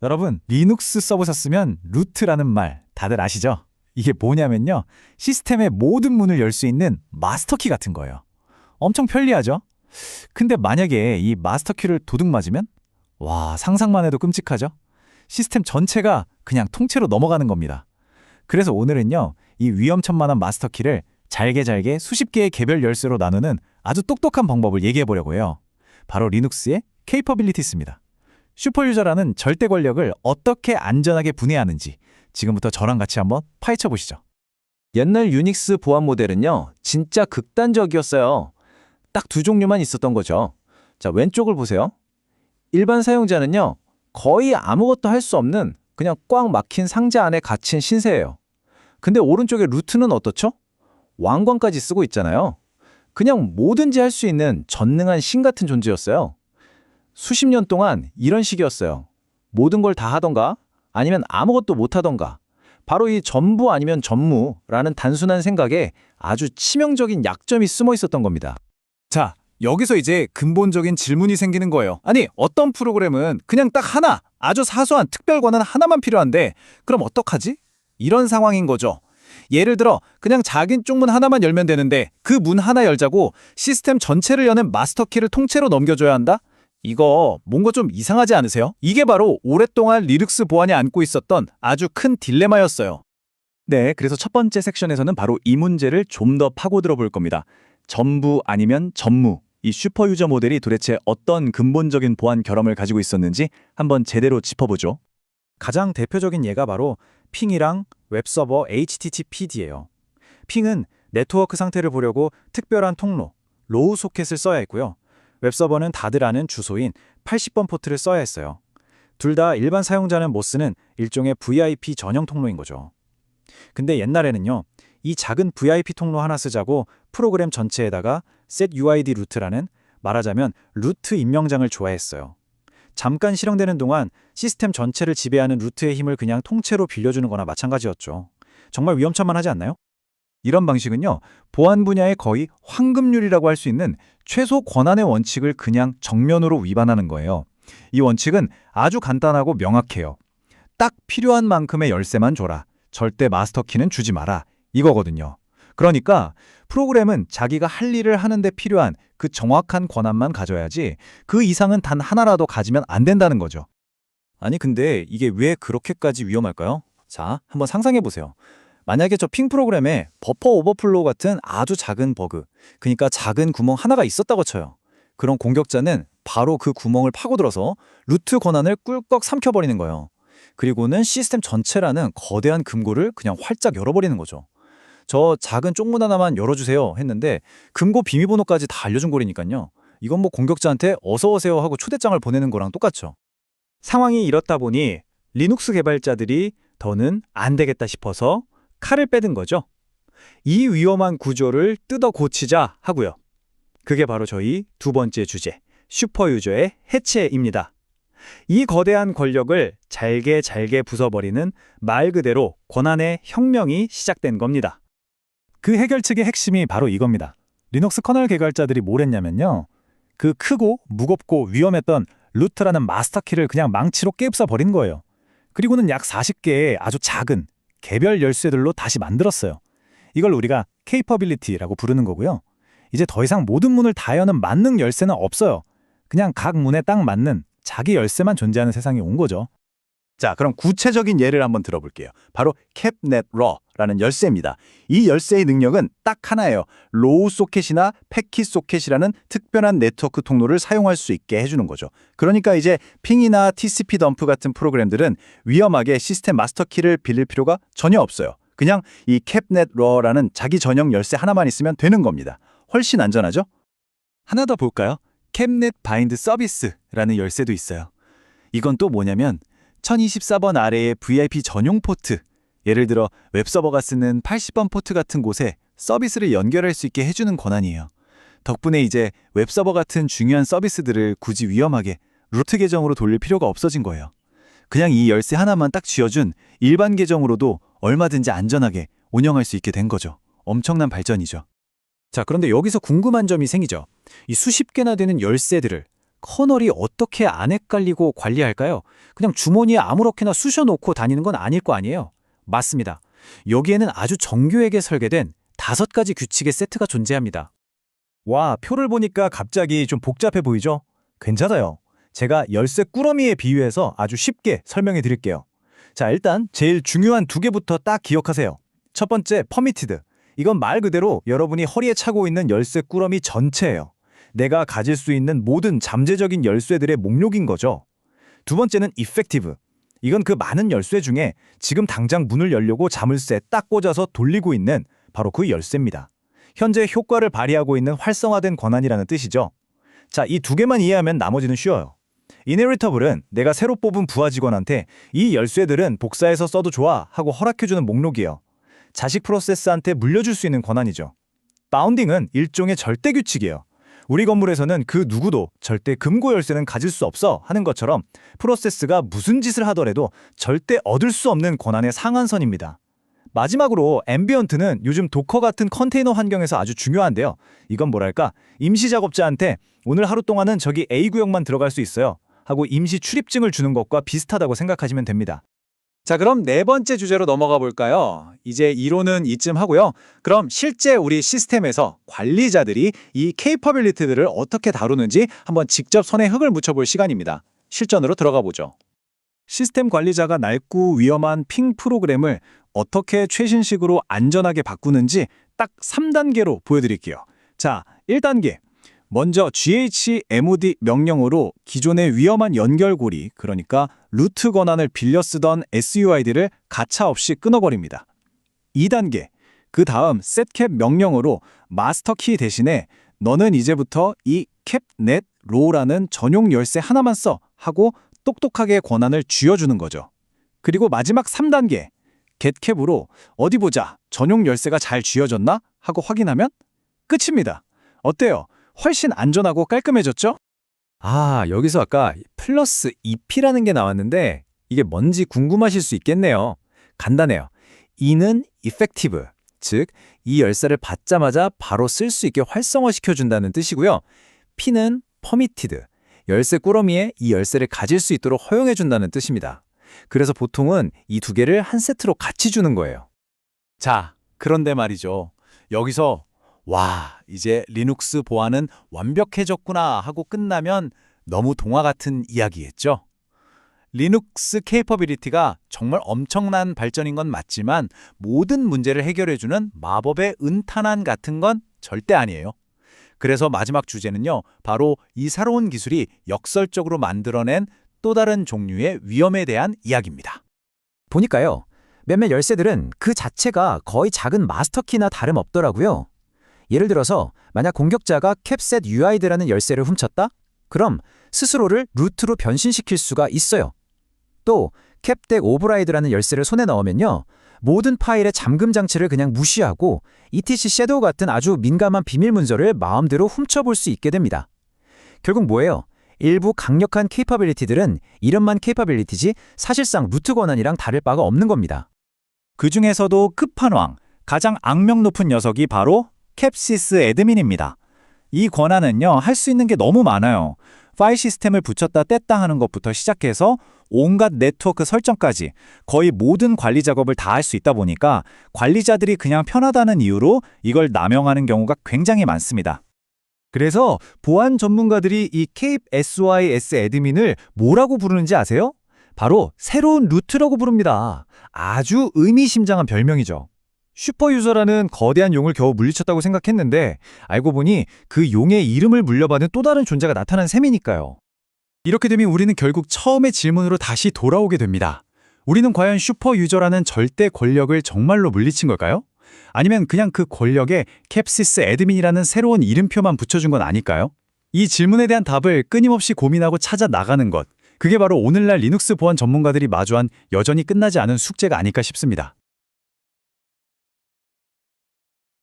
여러분, 리눅스 써보셨으면 루트라는 말 다들 아시죠? 이게 뭐냐면요. 시스템의 모든 문을 열 수 있는 마스터키 같은 거예요. 엄청 편리하죠? 근데 만약에 이 마스터키를 도둑 맞으면? 와, 상상만 해도 끔찍하죠? 시스템 전체가 그냥 통째로 넘어가는 겁니다. 그래서 오늘은요, 이 위험천만한 마스터키를 잘게 수십 개의 개별 열쇠로 나누는 아주 똑똑한 방법을 얘기해 보려고 해요. 바로 리눅스의 케이퍼빌리티스입니다. 슈퍼유저라는 절대 권력을 어떻게 안전하게 분해하는지 지금부터 저랑 같이 한번 파헤쳐 보시죠. 옛날 유닉스 보안 모델은요, 진짜 극단적이었어요. 딱 두 종류만 있었던 거죠. 자, 왼쪽을 보세요. 일반 사용자는요, 거의 아무것도 할 수 없는 그냥 꽉 막힌 상자 안에 갇힌 신세예요. 근데 오른쪽의 루트는 어떻죠? 왕관까지 쓰고 있잖아요. 그냥 뭐든지 할 수 있는 전능한 신 같은 존재였어요. 수십 년 동안 이런 식이었어요. 모든 걸 다 하던가 아니면 아무것도 못 하던가. 바로 이 전부 아니면 전무라는 단순한 생각에 아주 치명적인 약점이 숨어 있었던 겁니다. 자, 여기서 이제 근본적인 질문이 생기는 거예요. 아니, 어떤 프로그램은 그냥 딱 하나, 아주 사소한 특별 권한 하나만 필요한데 그럼 어떡하지? 이런 상황인 거죠. 예를 들어 그냥 작은 쪽문 하나만 열면 되는데 그 문 하나 열자고 시스템 전체를 여는 마스터키를 통째로 넘겨줘야 한다? 이거 뭔가 좀 이상하지 않으세요? 이게 바로 오랫동안 리눅스 보안이 안고 있었던 아주 큰 딜레마였어요. 네, 그래서 첫 번째 섹션에서는 바로 이 문제를 좀 더 파고들어 볼 겁니다. 전부 아니면 전무, 이 슈퍼유저 모델이 도대체 어떤 근본적인 보안 결함을 가지고 있었는지 한번 제대로 짚어보죠. 가장 대표적인 예가 바로 핑이랑 웹서버 HTTPD예요. 핑은 네트워크 상태를 보려고 특별한 통로, 로우 소켓을 써야 했고요. 웹서버는 다들 아는 주소인 80번 포트를 써야 했어요. 둘 다 일반 사용자는 못 쓰는 일종의 VIP 전용 통로인 거죠. 근데 옛날에는요, 이 작은 VIP 통로 하나 쓰자고 프로그램 전체에다가 setUID 루트라는 말하자면 루트 임명장을 조회했어요. 잠깐 실행되는 동안 시스템 전체를 지배하는 루트의 힘을 그냥 통째로 빌려주는 거나 마찬가지였죠. 정말 위험천만하지 않나요? 이런 방식은요, 보안 분야의 거의 황금률이라고 할 수 있는 최소 권한의 원칙을 그냥 정면으로 위반하는 거예요. 이 원칙은 아주 간단하고 명확해요. 딱 필요한 만큼의 열쇠만 줘라. 절대 마스터키는 주지 마라. 이거거든요. 그러니까 프로그램은 자기가 할 일을 하는데 필요한 그 정확한 권한만 가져야지 그 이상은 단 하나라도 가지면 안 된다는 거죠. 아니 근데 이게 왜 그렇게까지 위험할까요? 자, 한번 상상해 보세요. 만약에 저 핑 프로그램에 버퍼 오버플로우 같은 아주 작은 버그, 그러니까 작은 구멍 하나가 있었다고 쳐요. 그럼 공격자는 바로 그 구멍을 파고들어서 루트 권한을 꿀꺽 삼켜버리는 거예요. 그리고는 시스템 전체라는 거대한 금고를 그냥 활짝 열어버리는 거죠. 저 작은 쪽문 하나만 열어주세요 했는데 금고 비밀번호까지 다 알려준 꼴이니까요. 이건 뭐 공격자한테 어서 오세요 하고 초대장을 보내는 거랑 똑같죠. 상황이 이렇다 보니 리눅스 개발자들이 더는 안 되겠다 싶어서 칼을 빼든 거죠. 이 위험한 구조를 뜯어 고치자 하고요. 그게 바로 저희 두 번째 주제, 슈퍼유저의 해체입니다. 이 거대한 권력을 잘게 부숴버리는 말 그대로 권한의 혁명이 시작된 겁니다. 그 해결책의 핵심이 바로 이겁니다. 리눅스 커널 개발자들이 뭘 했냐면요. 그 크고 무겁고 위험했던 루트라는 마스터키를 그냥 망치로 깨부숴 버린 거예요. 그리고는 약 40개의 아주 작은 개별 열쇠들로 다시 만들었어요. 이걸 우리가 케이퍼빌리티라고 부르는 거고요. 이제 더 이상 모든 문을 다 여는 만능 열쇠는 없어요. 그냥 각 문에 딱 맞는 자기 열쇠만 존재하는 세상이 온 거죠. 자, 그럼 구체적인 예를 한번 들어볼게요. 바로 캡넷러라는 열쇠입니다. 이 열쇠의 능력은 딱 하나예요. 로우 소켓이나 패킷 소켓이라는 특별한 네트워크 통로를 사용할 수 있게 해주는 거죠. 그러니까 이제 핑이나 TCP 덤프 같은 프로그램들은 위험하게 시스템 마스터키를 빌릴 필요가 전혀 없어요. 그냥 이 캡넷러라는 자기 전용 열쇠 하나만 있으면 되는 겁니다. 훨씬 안전하죠? 하나 더 볼까요? 캡넷 바인드 서비스라는 열쇠도 있어요. 이건 또 뭐냐면 1024번 아래의 VIP 전용 포트, 예를 들어 웹서버가 쓰는 80번 포트 같은 곳에 서비스를 연결할 수 있게 해주는 권한이에요. 덕분에 이제 웹서버 같은 중요한 서비스들을 굳이 위험하게 루트 계정으로 돌릴 필요가 없어진 거예요. 그냥 이 열쇠 하나만 딱 쥐어준 일반 계정으로도 얼마든지 안전하게 운영할 수 있게 된 거죠. 엄청난 발전이죠. 자, 그런데 여기서 궁금한 점이 생기죠. 이 수십 개나 되는 열쇠들을 커널이 어떻게 안 헷갈리고 관리할까요? 그냥 주머니에 아무렇게나 쑤셔놓고 다니는 건 아닐 거 아니에요? 맞습니다. 여기에는 아주 정교하게 설계된 5가지 규칙의 세트가 존재합니다. 와, 표를 보니까 갑자기 좀 복잡해 보이죠? 괜찮아요. 제가 열쇠 꾸러미에 비유해서 아주 쉽게 설명해 드릴게요. 자, 일단 제일 중요한 2개부터 딱 기억하세요. 첫 번째, 퍼미티드. 이건 말 그대로 여러분이 허리에 차고 있는 열쇠 꾸러미 전체예요. 내가 가질 수 있는 모든 잠재적인 열쇠들의 목록인 거죠. 두 번째는 이펙티브. 이건 그 많은 열쇠 중에 지금 당장 문을 열려고 자물쇠 딱 꽂아서 돌리고 있는 바로 그 열쇠입니다. 현재 효과를 발휘하고 있는 활성화된 권한이라는 뜻이죠. 자, 이 2개만 이해하면 나머지는 쉬워요. 이네리터블은 내가 새로 뽑은 부하 직원한테 이 열쇠들은 복사해서 써도 좋아 하고 허락해주는 목록이에요. 자식 프로세스한테 물려줄 수 있는 권한이죠. 바운딩은 일종의 절대 규칙이에요. 우리 건물에서는 그 누구도 절대 금고 열쇠는 가질 수 없어 하는 것처럼 프로세스가 무슨 짓을 하더라도 절대 얻을 수 없는 권한의 상한선입니다. 마지막으로 앰비언트는 요즘 도커 같은 컨테이너 환경에서 아주 중요한데요. 이건 뭐랄까, 임시 작업자한테 오늘 하루 동안은 저기 A 구역만 들어갈 수 있어요 하고 임시 출입증을 주는 것과 비슷하다고 생각하시면 됩니다. 자, 그럼 4번째 주제로 넘어가 볼까요? 이제 이론은 이쯤 하고요. 그럼 실제 우리 시스템에서 관리자들이 이 케이퍼빌리티들을 어떻게 다루는지 한번 직접 손에 흙을 묻혀볼 시간입니다. 실전으로 들어가 보죠. 시스템 관리자가 낡고 위험한 핑 프로그램을 어떻게 최신식으로 안전하게 바꾸는지 딱 3단계로 보여드릴게요. 자, 1단계. 먼저 chmod 명령으로 기존의 위험한 연결고리, 그러니까 루트 권한을 빌려 쓰던 SUID를 가차없이 끊어버립니다. 2단계. 그 다음 setCap 명령으로 마스터키 대신에 너는 이제부터 이 capnet row라는 전용 열쇠 하나만 써 하고 똑똑하게 권한을 쥐어주는 거죠. 그리고 마지막 3단계. getCap으로 어디 보자, 전용 열쇠가 잘 쥐어졌나? 하고 확인하면 끝입니다. 어때요? 훨씬 안전하고 깔끔해졌죠? 아, 여기서 아까 플러스 EP라는 게 나왔는데 이게 뭔지 궁금하실 수 있겠네요. 간단해요. E는 effective, 즉 이 열쇠를 받자마자 바로 쓸 수 있게 활성화시켜준다는 뜻이고요. P는 permitted, 열쇠 꾸러미에 이 열쇠를 가질 수 있도록 허용해준다는 뜻입니다. 그래서 보통은 이 2개를 한 세트로 같이 주는 거예요. 자, 그런데 말이죠. 여기서 와, 이제 리눅스 보안은 완벽해졌구나 하고 끝나면 너무 동화 같은 이야기겠죠? 리눅스 케이퍼빌리티가 정말 엄청난 발전인 건 맞지만 모든 문제를 해결해주는 마법의 은탄환 같은 건 절대 아니에요. 그래서 마지막 주제는요, 바로 이 새로운 기술이 역설적으로 만들어낸 또 다른 종류의 위험에 대한 이야기입니다. 보니까요, 몇몇 열쇠들은 그 자체가 거의 작은 마스터키나 다름없더라고요. 예를 들어서 만약 공격자가 캡셋 UID라는 열쇠를 훔쳤다? 그럼 스스로를 루트로 변신시킬 수가 있어요. 또 캡덱 오버라이드라는 열쇠를 손에 넣으면요, 모든 파일의 잠금 장치를 그냥 무시하고 ETC 섀도우 같은 아주 민감한 비밀 문서를 마음대로 훔쳐볼 수 있게 됩니다. 결국 뭐예요? 일부 강력한 케이퍼빌리티들은 이름만 케이퍼빌리티지 사실상 루트 권한이랑 다를 바가 없는 겁니다. 그 중에서도 끝판왕, 가장 악명 높은 녀석이 바로 캡시스 애드민입니다. 이 권한은요, 할 수 있는 게 너무 많아요. 파일 시스템을 붙였다 뗐다 하는 것부터 시작해서 온갖 네트워크 설정까지 거의 모든 관리 작업을 다 할 수 있다 보니까 관리자들이 그냥 편하다는 이유로 이걸 남용하는 경우가 굉장히 많습니다. 그래서 보안 전문가들이 이 케이프 SYS 애드민을 뭐라고 부르는지 아세요? 바로 새로운 루트라고 부릅니다. 아주 의미심장한 별명이죠. 슈퍼유저라는 거대한 용을 겨우 물리쳤다고 생각했는데 알고 보니 그 용의 이름을 물려받은 또 다른 존재가 나타난 셈이니까요. 이렇게 되면 우리는 결국 처음의 질문으로 다시 돌아오게 됩니다. 우리는 과연 슈퍼유저라는 절대 권력을 정말로 물리친 걸까요? 아니면 그냥 그 권력에 캡시스 애드민이라는 새로운 이름표만 붙여준 건 아닐까요? 이 질문에 대한 답을 끊임없이 고민하고 찾아 나가는 것, 그게 바로 오늘날 리눅스 보안 전문가들이 마주한 여전히 끝나지 않은 숙제가 아닐까 싶습니다.